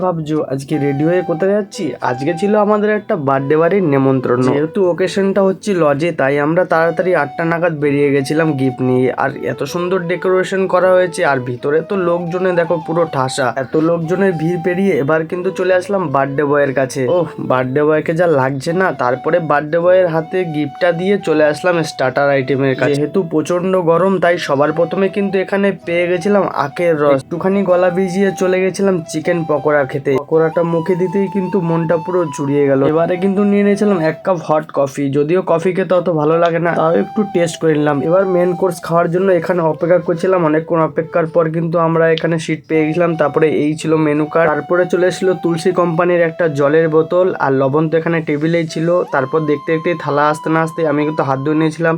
ভাবছো আজকে রেডি হয়ে কোথায় যাচ্ছি? আজকে ছিল আমাদের একটা বার্থডে বাড়ির নেমন্ত্রণ। যেহেতু ওকেশনটা হচ্ছে লজে, তাই আমরা তাড়াতাড়ি 8টা নাগাদ বেরিয়ে গেছিলাম গিফট নিয়ে। আর এত সুন্দর ডেকোরেশন করা হয়েছে, আর ভিতরে তো লোকজনে দেখো পুরো ঠাসা। এত লোকজনের ভিড় পেরিয়ে এবার কিন্তু চলে আসলাম বার্থডে বয়ের কাছে। ওহ, বার্থডে বয়কে যা লাগছে না। তারপরে বার্থডে বয়ের হাতে গিফটটা দিয়ে চলে আসলাম স্টার্টার আইটেমের কাছে। যেহেতু প্রচন্ড গরম, তাই সবার প্রথমে কিন্তু এখানে পেয়ে গেছিলাম আখের রস। একটুখানি গলা ভিজিয়ে চলে গেছিলাম চিকেন পকোড়া খেতে। পকোড়াটা মুখে দিতেই কিন্তু মনটা পুরো জুড়িয়ে গেল। এবারে কিন্তু নিয়ে নিয়েছিলাম 1 কাপ হট কফি। যদিও কফি খেতে অত ভালো লাগে না, তাও একটু টেস্ট করে নিলাম। এবার মেন কোর্স খাওয়ার জন্য এখানে অপেক্ষা করছিলাম। অনেকক্ষণ অপেক্ষার পর কিন্তু আমরা এখানে সিট পেয়ে গেছিলাম। তারপরে এই ছিল মেনু কার্ড। তারপরে চলে এসেছিল তুলসী কোম্পানির একটা জলের বোতল, আর লবণ তো এখানে টেবিলেই ছিল। তারপর দেখতে দেখতে থালা আসতে না আসতে আমি কিন্তু হাত ধুয়ে নিয়েছিলাম।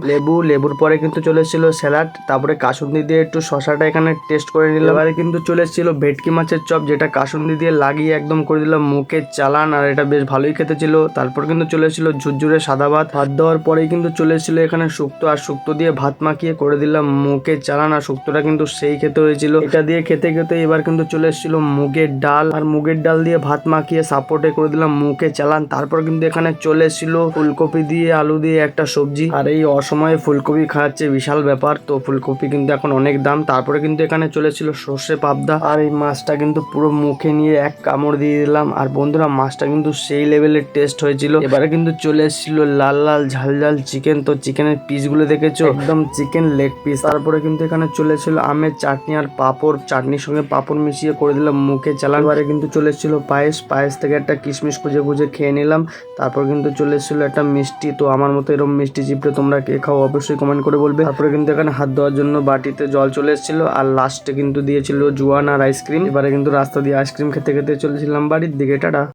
লেবুর পরে কিন্তু চলে এসেছিল স্যালাড। তারপরে কাসুন্দি দিয়ে একটু শশাটা এখানে টেস্ট করে নিলাম। এবারে কিন্তু চলে এসেছিল ভেটকি মাছের চপ, যেটা কাসুন্দি দিয়ে লাগিয়ে একদম করে দিলাম মুখের চালান, আর এটা বেশ ভালোই খেতে ছিল। তারপর কিন্তু চলে এসেছিল ঝুরঝুরে সাদা ভাত। ভাত দেওয়ার পরেই কিন্তু চলে এসেছিল এখানে শুক্তো, আর শুক্তো দিয়ে ভাত মাখিয়ে করে দিলাম মুখের চালান, আর শুক্তোটা কিন্তু সেই খেতে হয়েছিল। এটা দিয়ে খেতে খেতে এবার কিন্তু চলে এসেছিল মুগের ডাল, আর মুগের ডাল দিয়ে ভাত মাখিয়ে সাপোর্টে করে দিলাম মুখে চালান। তারপর কিন্তু এখানে চলে এসেছিল ফুলকপি দিয়ে আলু দিয়ে একটা সবজি, আর এই অসময়ে ফুলকপি খাওয়াচ্ছে বিশাল ব্যাপার। তো ফুলকপি কিন্তু এখন অনেক দাম। তারপরে কিন্তু এখানে চলে এসেছিল সর্ষে পাবদা, আর এই মাছটা কিন্তু পুরো মুখে নিয়ে এক কামড় দিয়ে দিলাম। আর বন্ধুরা, মাছটা কিন্তু সেই লেভেলের টেস্ট হয়েছিল। এবারে কিন্তু চলে এসেছিল লাল লাল ঝাল ঝাল চিকেন। তো চিকেনের পিসগুলো দেখেছো, একদম চিকেন লেগ পিস। তারপরে কিন্তু এখানে চলে এসেছিল আমের চাটনি আর পাঁপড়। চাটনির সঙ্গে পাঁপড় মিশিয়ে করে দিলাম মুখে চালান। এবারে কিন্তু চলে এসেছিল পায়েস থেকে একটা কিশমিশ খুঁজে খেয়ে নিলাম। তারপর কিন্তু চলে এসেছিল একটা মিষ্টি। তো আমার মতো এরকম মিষ্টি চিপড়ে তোমরা কে খাও অবশ্যই কমেন্ট করে বলবে। তারপরে কিন্তু এখানে হাত ধোয়ার জন্য বাটিতে জল চলে এসেছিল, আর লাস্টে কিন্তু দিয়েছিল জুয়ান আর আইসক্রিম। এবারে কিন্তু রাস্তা দিয়ে আইসক্রিম খেতে খেতে চলেছিলাম বাড়ির দিকে। টাটা।